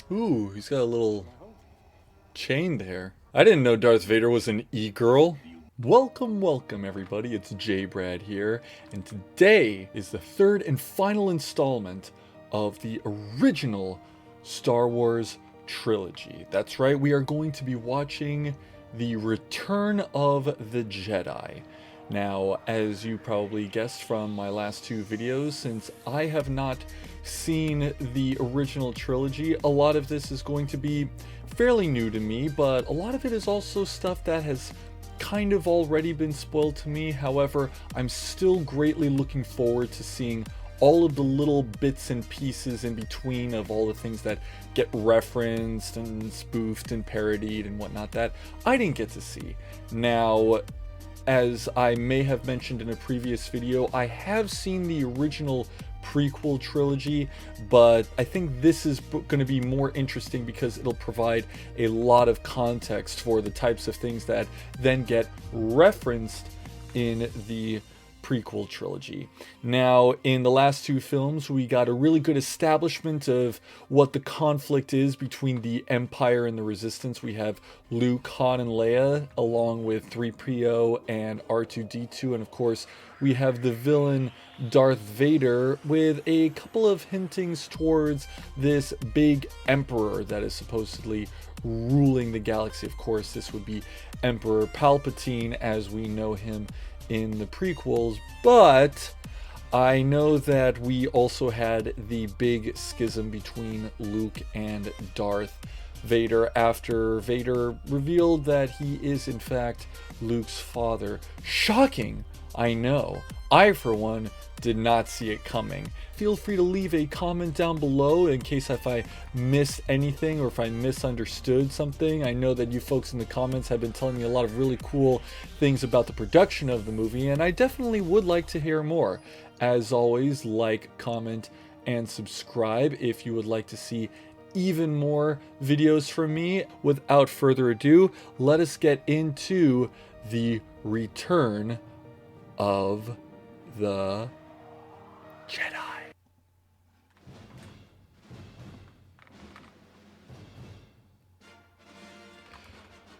Ooh, he's got a little chain there. I didn't know Darth Vader was an e-girl. Welcome everybody, it's J-Brad here, and today is the third and final installment of the original Star Wars trilogy. That's right, we are going to be watching The Return of the Jedi. Now, as you probably guessed from my last two videos, since I have not seen the original trilogy, a lot of this is going to be fairly new to me, but a lot of it is also stuff that has kind of already been spoiled to me. However, I'm still greatly looking forward to seeing all of the little bits and pieces in between of all the things that get referenced and spoofed and parodied and whatnot that I didn't get to see. Now, as I may have mentioned in a previous video, I have seen the original prequel trilogy, but I think this is going to be more interesting because it'll provide a lot of context for the types of things that then get referenced in the prequel trilogy. Now, in the last two films, we got a really good establishment of what the conflict is between the Empire and the Resistance. We have Luke, Han, and Leia, along with 3PO and R2-D2, and of course, we have the villain Darth Vader with a couple of hintings towards this big emperor that is supposedly ruling the galaxy. Of course, this would be Emperor Palpatine as we know him in the prequels, but I know that we also had the big schism between Luke and Darth Vader after Vader revealed that he is in fact Luke's father. Shocking, I know. I, for one, did not see it coming. Feel free to leave a comment down below in case if I missed anything or if I misunderstood something. I know that you folks in the comments have been telling me a lot of really cool things about the production of the movie, and I definitely would like to hear more. As always, like, comment, and subscribe if you would like to see even more videos from me. Without further ado, let us get into the Return of the Jedi.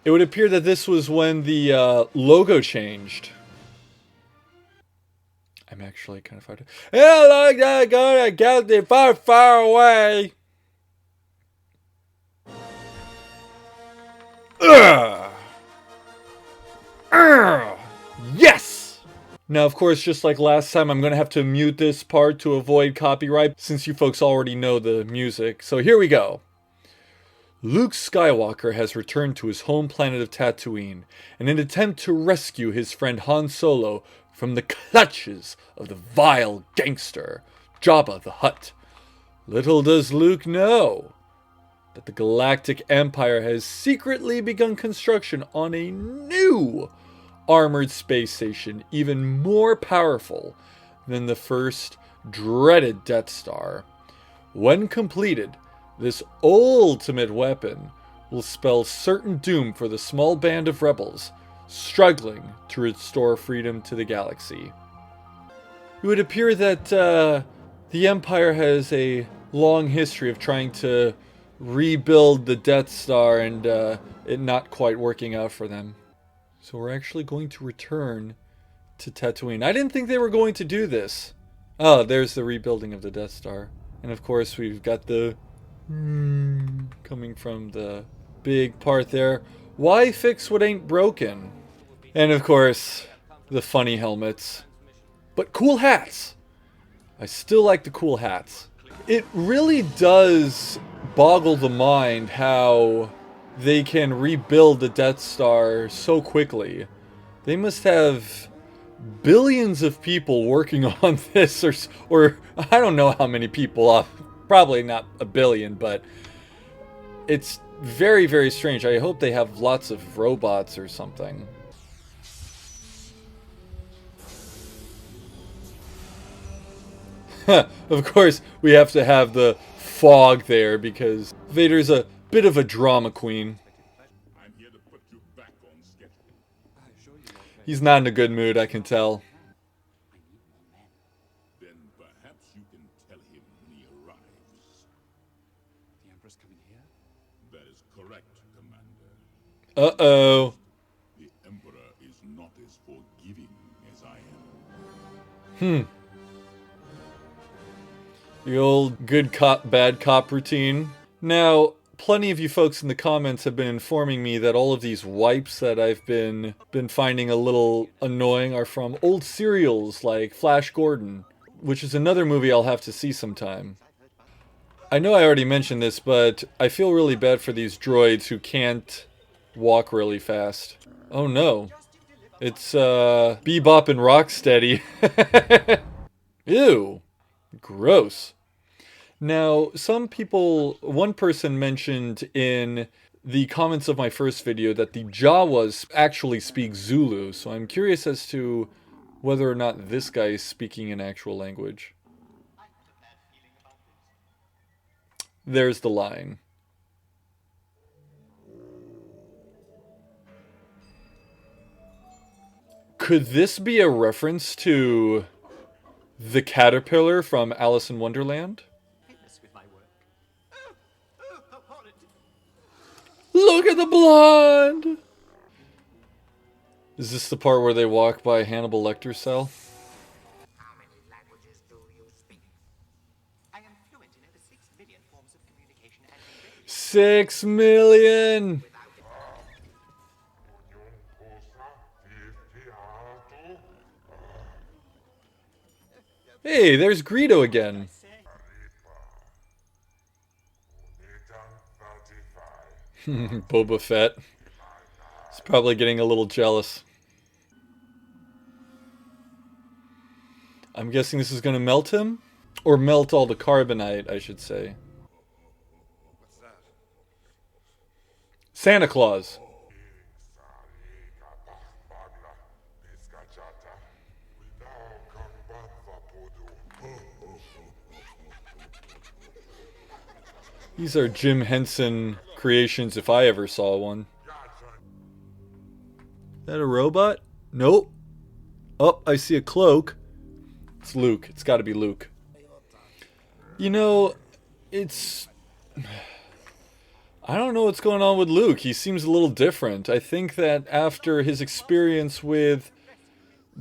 It would appear that this was when the logo changed. I'm actually kind of far. Yeah, like that, gonna get the far, far away. Ugh. Ugh. Yes! Now, of course, just like last time, I'm going to have to mute this part to avoid copyright, since you folks already know the music. So here we go. Luke Skywalker has returned to his home planet of Tatooine in an attempt to rescue his friend Han Solo from the clutches of the vile gangster, Jabba the Hut. Little does Luke know that the Galactic Empire has secretly begun construction on a new armored space station, even more powerful than the first dreaded Death Star. When completed, this ultimate weapon will spell certain doom for the small band of rebels struggling to restore freedom to the galaxy. It would appear that the Empire has a long history of trying to rebuild the Death Star and it not quite working out for them. So we're actually going to return to Tatooine. I didn't think they were going to do this. Oh, there's the rebuilding of the Death Star. And of course we've got the coming from the big part there. Why fix what ain't broken? And of course, the funny helmets. But cool hats! I still like the cool hats. It really does boggle the mind how they can rebuild the Death Star so quickly. They must have billions of people working on this, or I don't know how many people, probably not a billion, but it's very, very strange. I hope they have lots of robots or something. Of course, we have to have the fog there because Vader's a bit of a drama queen. He's not in a good mood, I can tell. Then perhaps you can tell him when he arrives. The Empress That is correct, Commander. Uh-oh. The Emperor is not as forgiving as I am. The old good cop, bad cop routine. Now, plenty of you folks in the comments have been informing me that all of these wipes that I've been finding a little annoying are from old serials like Flash Gordon, which is another movie I'll have to see sometime. I know I already mentioned this, but I feel really bad for these droids who can't walk really fast. Oh no. It's, Bebop and Rocksteady. Ew. Gross. Now, one person mentioned in the comments of my first video that the Jawas actually speak Zulu, so I'm curious as to whether or not this guy is speaking an actual language. There's the line. Could this be a reference to the caterpillar from Alice in Wonderland? Look at the blonde! Is this the part where they walk by Hannibal Lecter's cell? How many languages do you speak? I am fluent in over 6 million forms of communication and 6 million! Hey, there's Greedo again. Boba Fett. He's probably getting a little jealous. I'm guessing this is going to melt him? Or melt all the carbonite, I should say. What's that? Santa Claus. These are Jim Henson creations if I ever saw one. Is that a robot? Nope. Oh, I see a cloak. It's Luke. It's got to be Luke. You know, it's... I don't know what's going on with Luke. He seems a little different. I think that after his experience with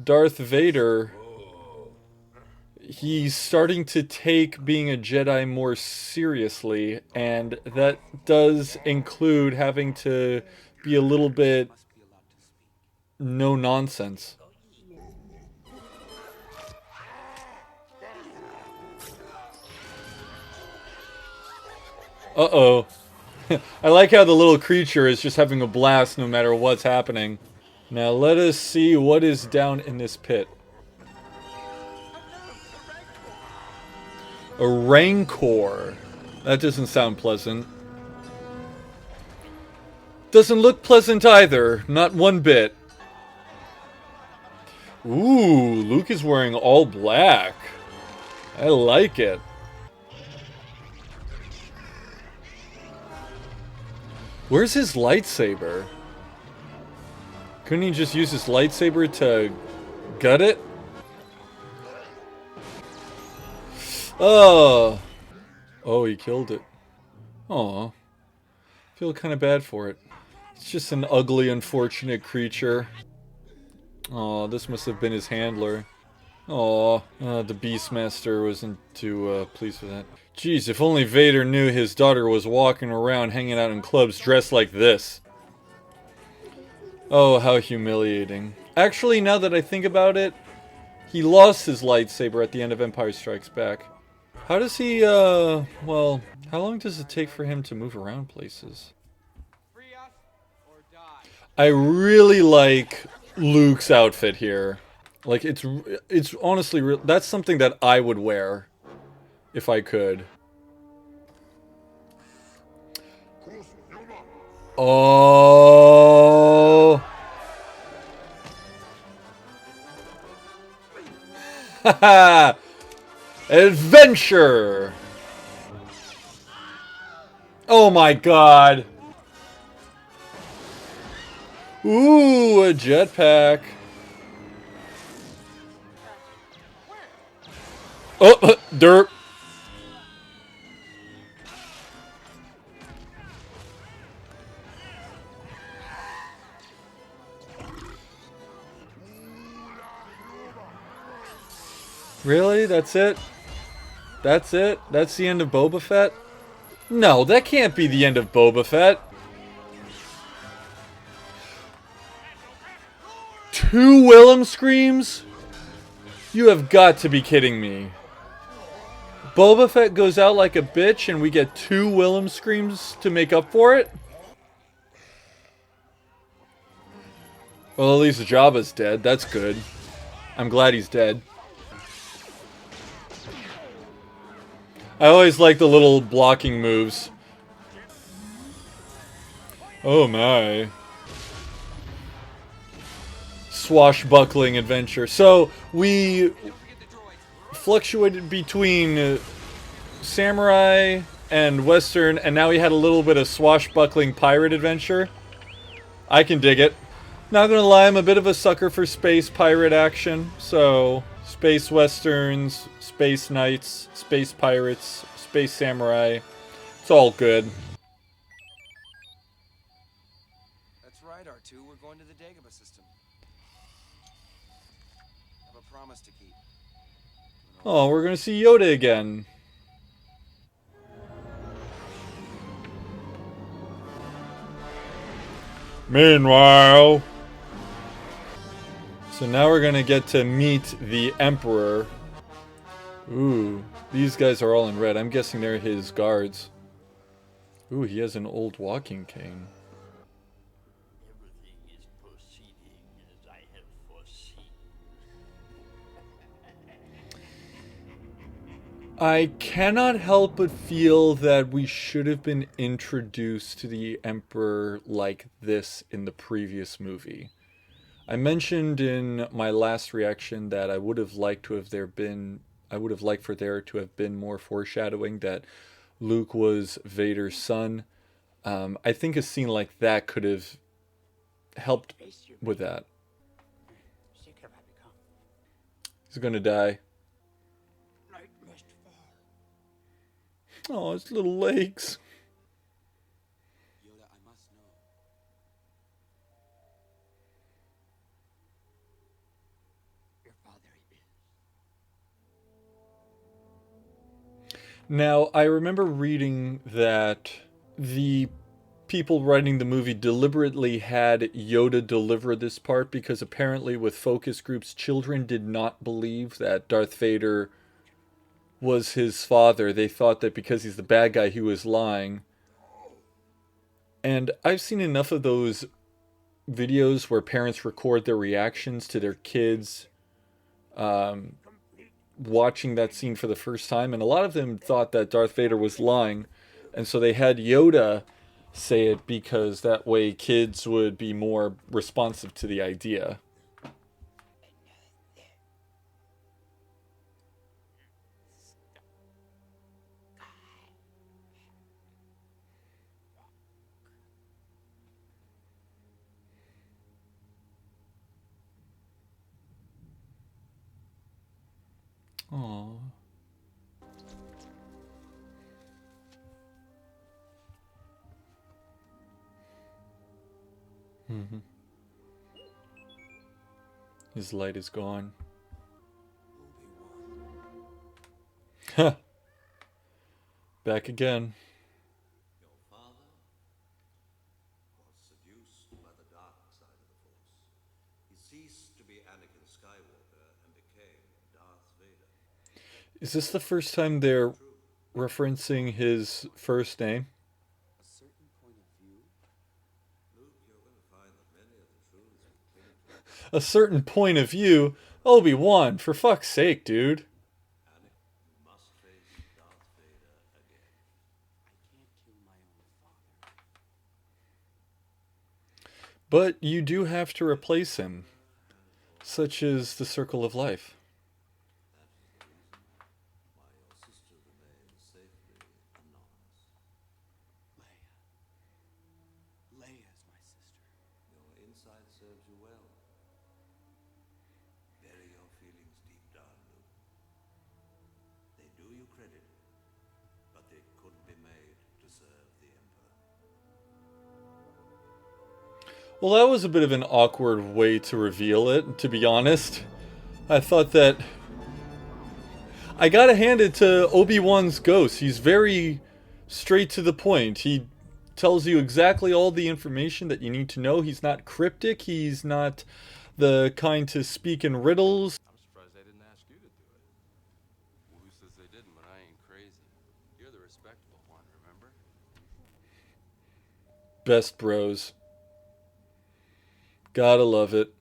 Darth Vader, he's starting to take being a Jedi more seriously, and that does include having to be a little bit no nonsense. Uh-oh. I like how the little creature is just having a blast no matter what's happening. Now let us see what is down in this pit. A Rancor. That doesn't sound pleasant. Doesn't look pleasant either. Not one bit. Ooh, Luke is wearing all black. I like it. Where's his lightsaber? Couldn't he just use his lightsaber to gut it? Oh, he killed it. Aw. Feel kind of bad for it. It's just an ugly, unfortunate creature. Aw, this must have been his handler. Aw, the Beastmaster wasn't too pleased with that. Jeez, if only Vader knew his daughter was walking around hanging out in clubs dressed like this. Oh, how humiliating. Actually, now that I think about it, he lost his lightsaber at the end of Empire Strikes Back. How does he, well, how long does it take for him to move around places? I really like Luke's outfit here. Like, it's honestly, that's something that I would wear if I could. Oh. Haha. Adventure. Oh my god. Ooh, a jetpack. Oh, derp. Really? That's it? That's it? That's the end of Boba Fett? No, that can't be the end of Boba Fett. 2 Willem screams? You have got to be kidding me. Boba Fett goes out like a bitch and we get 2 Willem screams to make up for it? Well, at least Jabba's dead. That's good. I'm glad he's dead. I always like the little blocking moves. Oh my. Swashbuckling adventure. So, we fluctuated between samurai and western, and now we had a little bit of swashbuckling pirate adventure. I can dig it. Not gonna lie, I'm a bit of a sucker for space pirate action. So, space westerns, space knights, space pirates, space samurai. It's all good. That's right, R2. We're going to the Dagobah system. I have a promise to keep. Oh, we're gonna see Yoda again. Meanwhile... So now we're gonna get to meet the Emperor. Ooh, these guys are all in red. I'm guessing they're his guards. Ooh, he has an old walking cane. Everything is proceeding as I have foreseen. I cannot help but feel that we should have been introduced to the Emperor like this in the previous movie. I mentioned in my last reaction that I would have liked for there to have been more foreshadowing that Luke was Vader's son. I think a scene like that could have helped with that. He's gonna die. Night must fall. Oh, his little legs. Yoda, I must know. Your father is. Now, I remember reading that the people writing the movie deliberately had Yoda deliver this part because apparently with focus groups, children did not believe that Darth Vader was his father. They thought that because he's the bad guy, he was lying. And I've seen enough of those videos where parents record their reactions to their kids watching that scene for the first time, and a lot of them thought that Darth Vader was lying, and so they had Yoda say it because that way kids would be more responsive to the idea. Aww. His light is gone. Ha! Back again. Your father was seduced by the dark side of the Force. He ceased to be Anakin Skywalker and became Darth Vader. Is this the first time they're referencing his first name? A certain point of view. Luke, you're going to find that many of the truths we cling to. A certain point of view? Obi-Wan, for fuck's sake, dude. Anakin, you must face Darth Vader again. I can't kill my own father. But you do have to replace him. Such is the circle of life. Why your sister remains safely anonymous. Leia is my sister. Your insight serves you well. Bury your feelings deep down, Luke. They do you credit, but they couldn't be made to serve the Emperor. Well, that was a bit of an awkward way to reveal it, to be honest. I thought that I gotta hand it to Obi-Wan's ghost. He's very straight to the point. He tells you exactly all the information that you need to know. He's not cryptic. He's not the kind to speak in riddles. I'm surprised they didn't ask you to do it. Well, who says they didn't, but I ain't crazy. You're the respectable one, remember? Best bros. Gotta love it.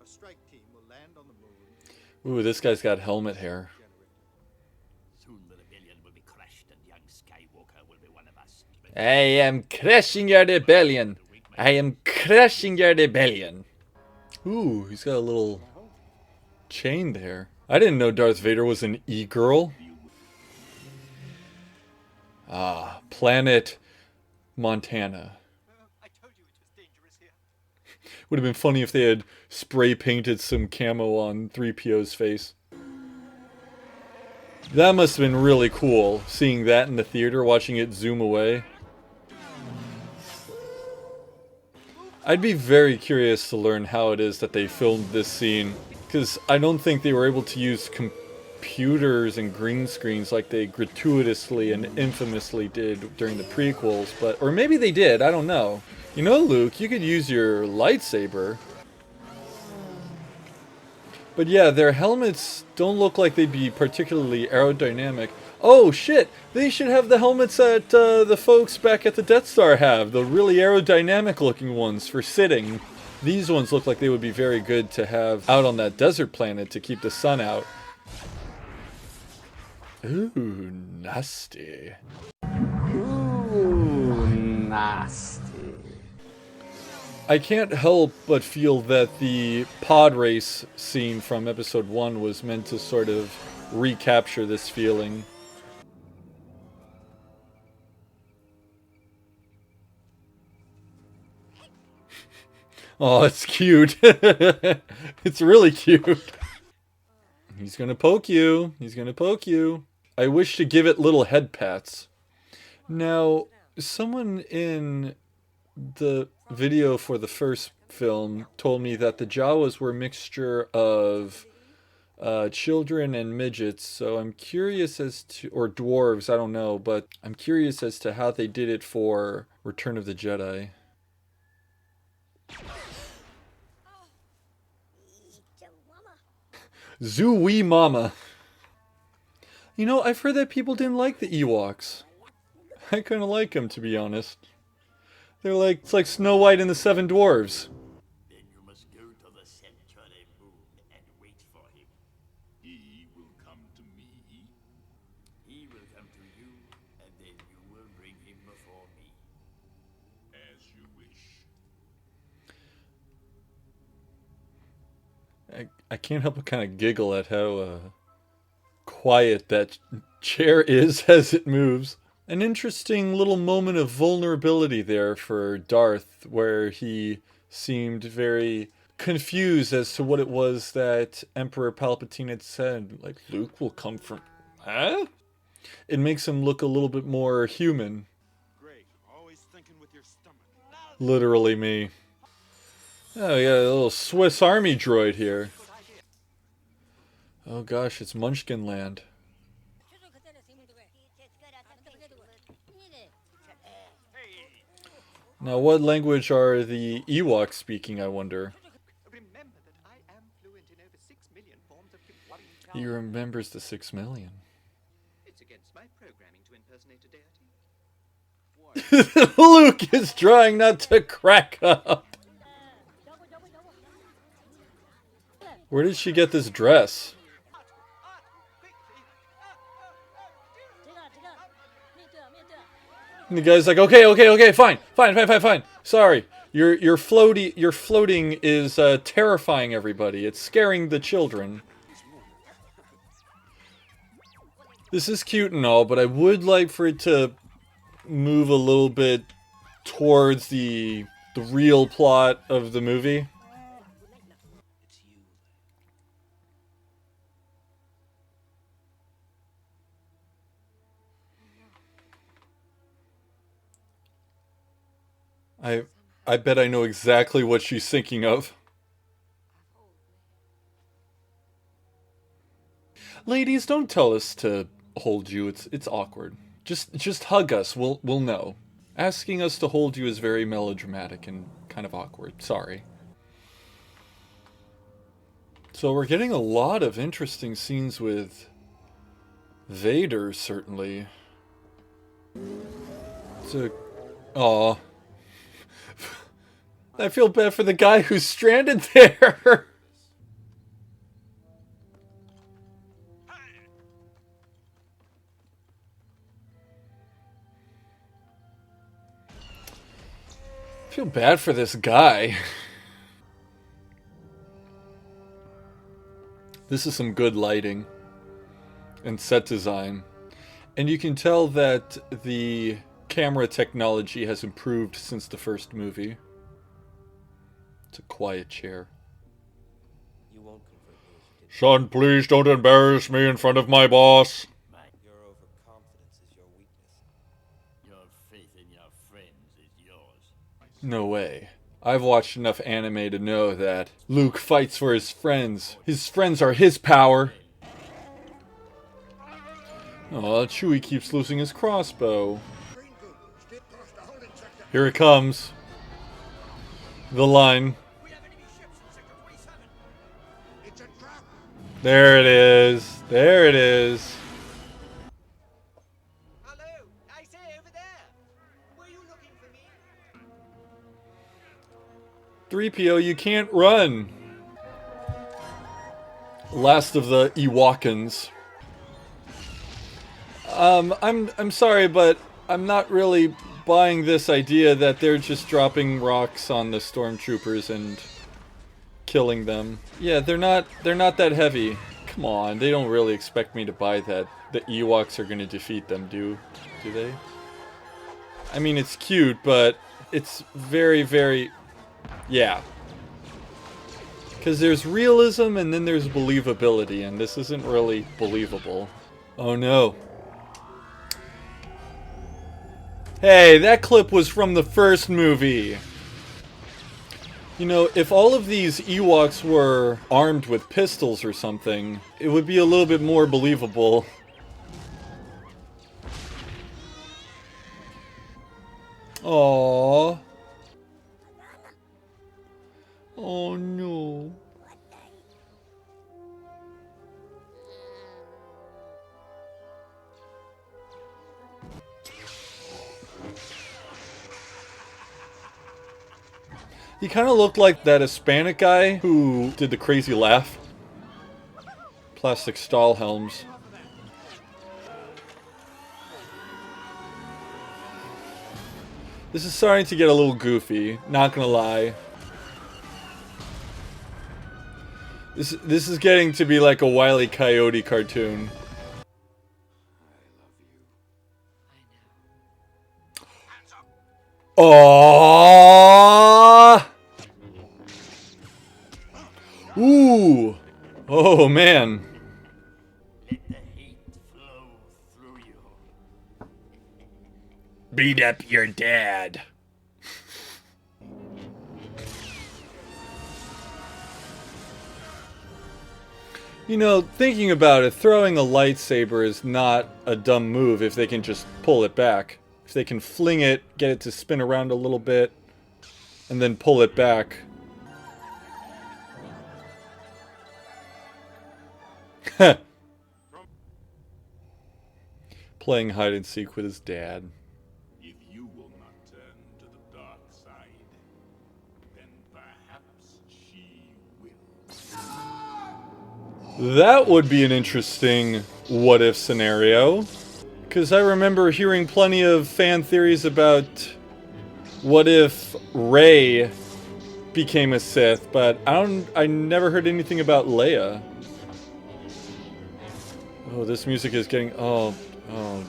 A strike team will land on the moon. Ooh, this guy's got helmet hair. Soon the rebellion will be crushed and young Skywalker will be one of us. I am crushing your rebellion. I am crushing your rebellion. Ooh, he's got a little chain there. I didn't know Darth Vader was an e-girl. Ah, planet Montana. I told you it was dangerous here. Would have been funny if they had spray painted some camo on 3PO's face. That must have been really cool, seeing that in the theater, watching it zoom away. I'd be very curious to learn how it is that they filmed this scene, because I don't think they were able to use computers and green screens like they gratuitously and infamously did during the prequels, but or maybe they did, I don't know. You know, Luke, you could use your lightsaber. But yeah, their helmets don't look like they'd be particularly aerodynamic. Oh shit, they should have the helmets that the folks back at the Death Star have, the really aerodynamic looking ones for sitting. These ones look like they would be very good to have out on that desert planet to keep the sun out. Ooh, nasty. Ooh, nasty. I can't help but feel that the pod race scene from episode 1 was meant to sort of recapture this feeling. Oh, it's cute. It's really cute. He's gonna poke you. He's gonna poke you. I wish to give it little head pats. Now, someone in the video for the first film told me that the Jawas were a mixture of children and midgets, so I'm curious as to, or dwarves, I don't know, but I'm curious as to how they did it for Return of the Jedi. Zoo-wee mama. You know, I've heard that people didn't like the Ewoks. I kind of like them, to be honest. They're like, it's like Snow White and the Seven Dwarves. Then you must go to the Century Moon and wait for him. He will come to me. He will come to you, and then you will bring him before me. As you wish. I can't help but kind of giggle at how quiet that chair is as it moves. An interesting little moment of vulnerability there for Darth, where he seemed very confused as to what it was that Emperor Palpatine had said. Like, Luke will come from... Huh? It makes him look a little bit more human. Great, always thinking with your stomach. Literally me. Oh, we got a little Swiss Army droid here. Oh gosh, it's Munchkin Land. Now, what language are the Ewoks speaking, I wonder? Remember that I am fluent in over 6 million forms of He remembers the 6 million. It's against my programming to impersonate a deity. Luke is trying not to crack up. Where did she get this dress? And the guy's like, okay, fine. Sorry, your floating is terrifying everybody. It's scaring the children. This is cute and all, but I would like for it to move a little bit towards the real plot of the movie. It's you. I bet I know exactly what she's thinking of. Ladies, don't tell us to hold you. It's awkward. Just hug us. We'll know. Asking us to hold you is very melodramatic and kind of awkward. Sorry. So we're getting a lot of interesting scenes with Vader, certainly. Aw. I feel bad for the guy who's stranded there. I feel bad for this guy. This is some good lighting and set design. And you can tell that the camera technology has improved since the first movie. It's a quiet chair. You won't convert me as you did. Son, please don't embarrass me in front of my boss. Your overconfidence is your weakness. Your faith in your friends is yours. No way. I've watched enough anime to know that Luke fights for his friends. His friends are his power. Aw, Chewie keeps losing his crossbow. Here it comes. The line. There it is. There it is. Hello, I say over there. Were you looking for me? 3PO, you can't run. Last of the Ewokans. I'm sorry, but I'm not really buying this idea that they're just dropping rocks on the stormtroopers and killing them. Yeah, they're not that heavy. Come on, they don't really expect me to buy that the Ewoks are going to defeat them, do they? I mean, it's cute, but it's very, very... yeah. Because there's realism and then there's believability, and this isn't really believable. Oh no. Hey, that clip was from the first movie. You know, if all of these Ewoks were armed with pistols or something, it would be a little bit more believable. Aww. Oh no. He kind of looked like that Hispanic guy who did the crazy laugh. Plastic stall helms. This is starting to get a little goofy, not gonna lie. This is getting to be like a Wile E. Coyote cartoon. Aww! Ooh! Oh man. Let the hate flow through you. Beat up your dad. You know, thinking about it, throwing a lightsaber is not a dumb move if they can just pull it back. If they can fling it, get it to spin around a little bit, and then pull it back. Playing hide and seek with his dad. If you will not turn to the dark side, then perhaps she will. That would be an interesting what-if scenario. Because I remember hearing plenty of fan theories about what if Rey became a Sith, but I never heard anything about Leia. Oh, this music is getting... oh,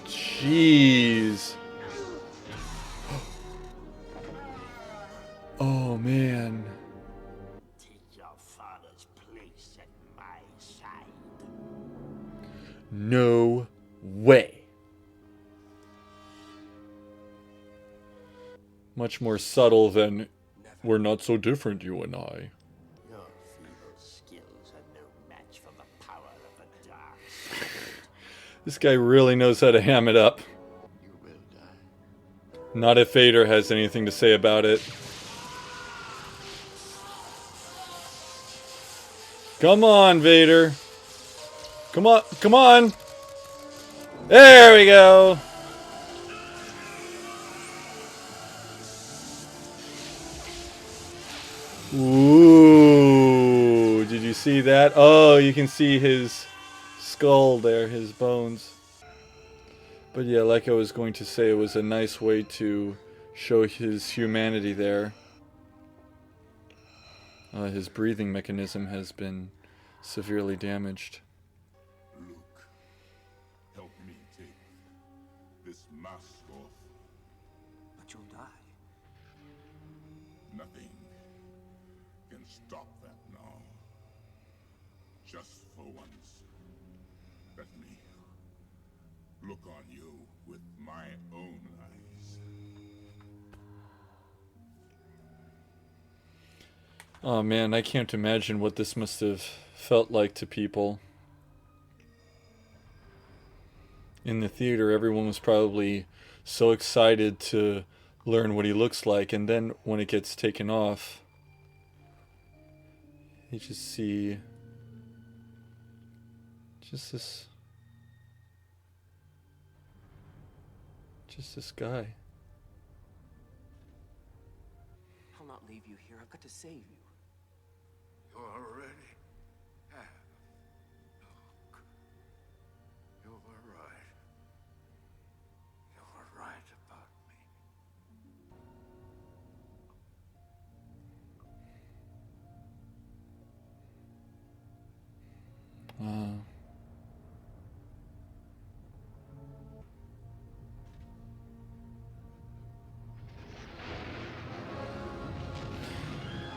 jeez. Oh, man. Take your father's place at my side. No way. Much more subtle than, we're not so different, you and I. Your feeble skills are no match for the power of the dark This guy really knows how to ham it up. You will die. Not if Vader has anything to say about it. Come on, Vader. Come on, come on. There we go. Ooh, did you see that? Oh, you can see his skull there, his bones. But yeah, like I was going to say, it was a nice way to show his humanity there. His breathing mechanism has been severely damaged. Luke, help me take this mask off. But you'll die. Nothing can stop that now. Just for once, let me look on you with my own eyes. Oh man, I can't imagine what this must have felt like to people. In the theater, everyone was probably so excited to learn what he looks like, and then when it gets taken off, you just see just this guy. I'll not leave you here. I've got to save you. You already have. Luke. You were right. You were right about me.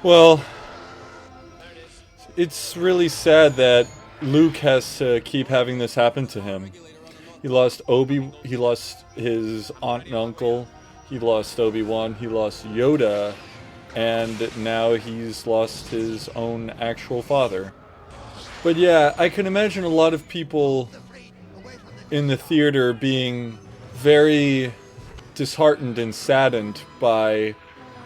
Well, it's really sad that Luke has to keep having this happen to him. He lost he lost his aunt and uncle, he lost Obi-Wan, he lost Yoda, and now he's lost his own actual father. But yeah, I can imagine a lot of people in the theater being very disheartened and saddened by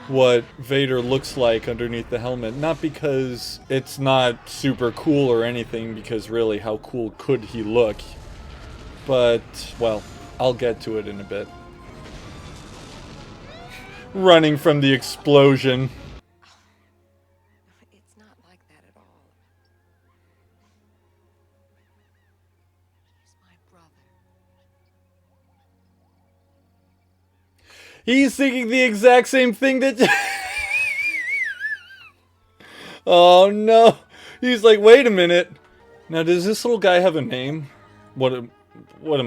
what Vader looks like underneath the helmet. Not because it's not super cool or anything, because really, how cool could he look? But, well, I'll get to it in a bit. Running from the explosion. It's not like that at all. He's my brother. He's thinking the exact same thing that... Oh no! He's like, wait a minute! Now, does this little guy have a name? What am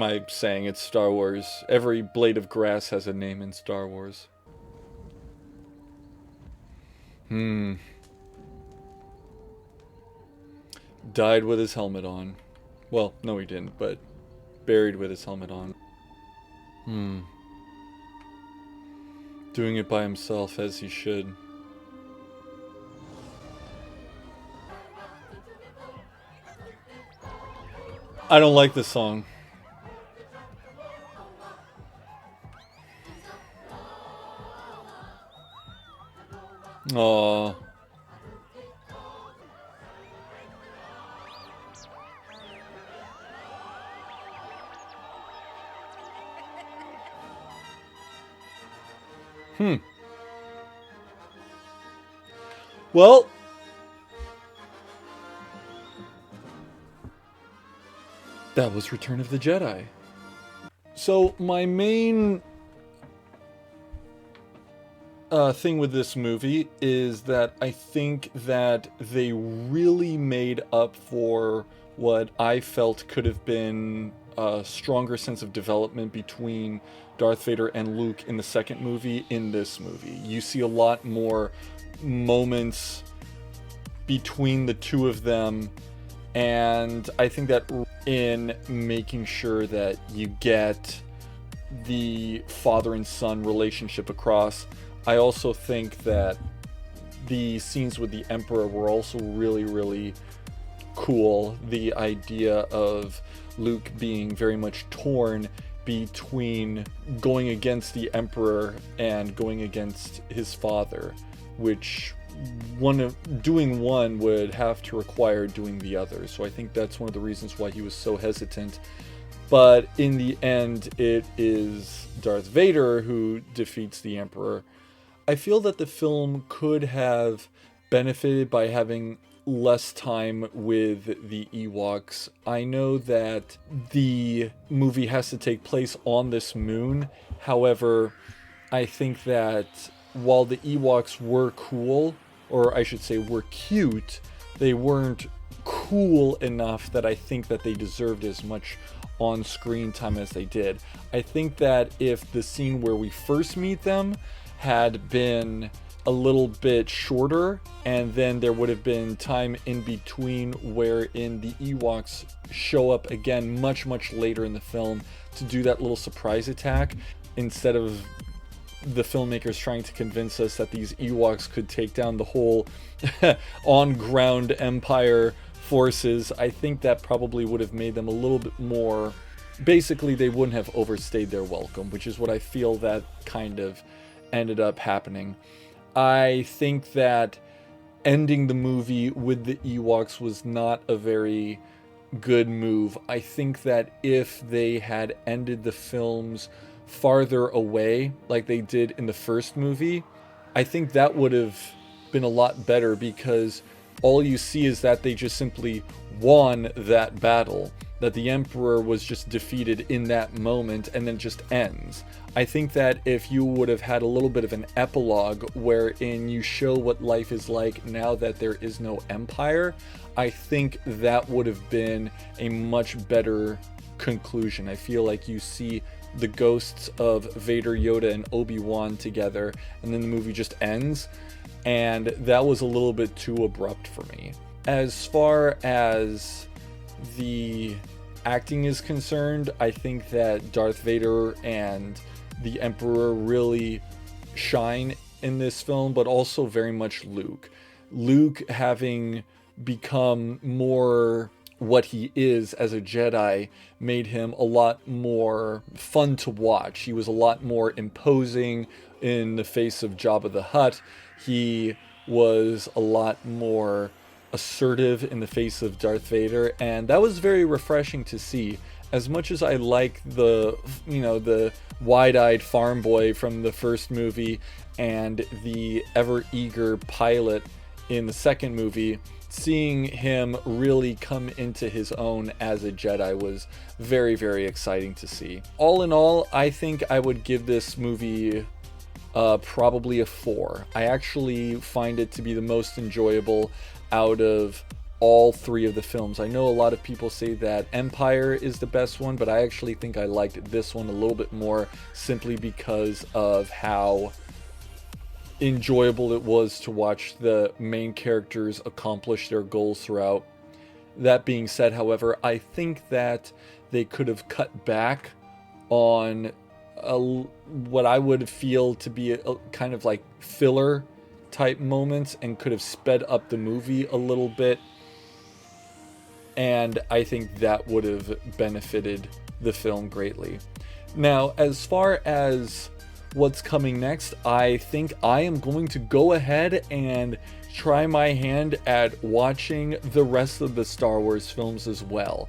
I saying? It's Star Wars. Every blade of grass has a name in Star Wars. Died with his helmet on. Well, no he didn't, but buried with his helmet on. Doing it by himself, as he should. I don't like this song. Aww. Well, that was Return of the Jedi. So my main thing with this movie is that I think that they really made up for what I felt could have been a stronger sense of development between Darth Vader and Luke in the second movie in this movie. You see a lot more moments between the two of them, and I think that in making sure that you get the father and son relationship across. I also think that the scenes with the Emperor were also really, really cool, the idea of Luke being very much torn between going against the Emperor and going against his father, which doing one would have to require doing the other. So I think that's one of the reasons why he was so hesitant. But in the end, it is Darth Vader who defeats the Emperor. I feel that the film could have benefited by having less time with the Ewoks. I know that the movie has to take place on this moon. However, I think that while the Ewoks were cool, or I should say were cute, they weren't cool enough that I think that they deserved as much on-screen time as they did. I think that if the scene where we first meet them had been a little bit shorter, and then there would have been time in between wherein the Ewoks show up again much later in the film to do that little surprise attack, instead of the filmmakers trying to convince us that these Ewoks could take down the whole on-ground Empire forces. I think that probably would have made them a little bit more, basically they wouldn't have overstayed their welcome, which is what I feel that kind of ended up happening. I think that ending the movie with the Ewoks was not a very good move. I think that if they had ended the films farther away like they did in the first movie, I think that would have been a lot better, because all you see is that they just simply won that battle, that the Emperor was just defeated in that moment, and then just ends. I think that if you would have had a little bit of an epilogue wherein you show what life is like now that there is no Empire, I think that would have been a much better conclusion. I feel like you see the ghosts of Vader, Yoda, and Obi-Wan together, and then the movie just ends, and that was a little bit too abrupt for me. As far as the acting is concerned, I think that Darth Vader and the Emperor really shine in this film, but also very much Luke. Luke, having become more what he is as a Jedi, made him a lot more fun to watch. He was a lot more imposing in the face of Jabba the Hut. He was a lot more assertive in the face of Darth Vader, and that was very refreshing to see. As much as I like the wide-eyed farm boy from the first movie and the ever-eager pilot in the second movie, seeing him really come into his own as a Jedi was very, very exciting to see. All in all, I think I would give this movie probably a 4. I actually find it to be the most enjoyable out of all three of the films. I know a lot of people say that Empire is the best one, but I actually think I liked this one a little bit more, simply because of how enjoyable it was to watch the main characters accomplish their goals throughout. That being said, however, I think that they could have cut back on what I would feel to be a kind of like filler type moments, and could have sped up the movie a little bit, and I think that would have benefited the film greatly. Now, as far as what's coming next, I think I am going to go ahead and try my hand at watching the rest of the Star Wars films as well.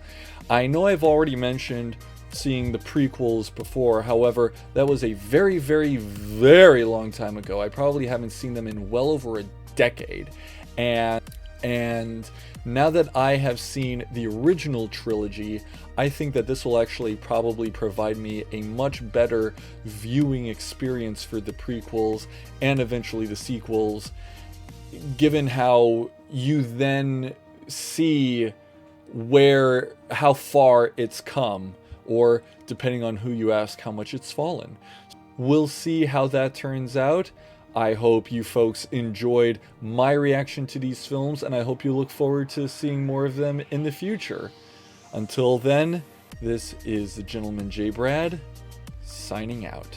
I know I've already mentioned seeing the prequels before, however, that was a very, very, very long time ago. I probably haven't seen them in well over a decade. And now that I have seen the original trilogy, I think that this will actually probably provide me a much better viewing experience for the prequels and eventually the sequels, given how you then see how far it's come, or depending on who you ask, how much it's fallen. We'll see how that turns out. I hope you folks enjoyed my reaction to these films, and I hope you look forward to seeing more of them in the future. Until then, this is the Gentleman J. Brad, signing out.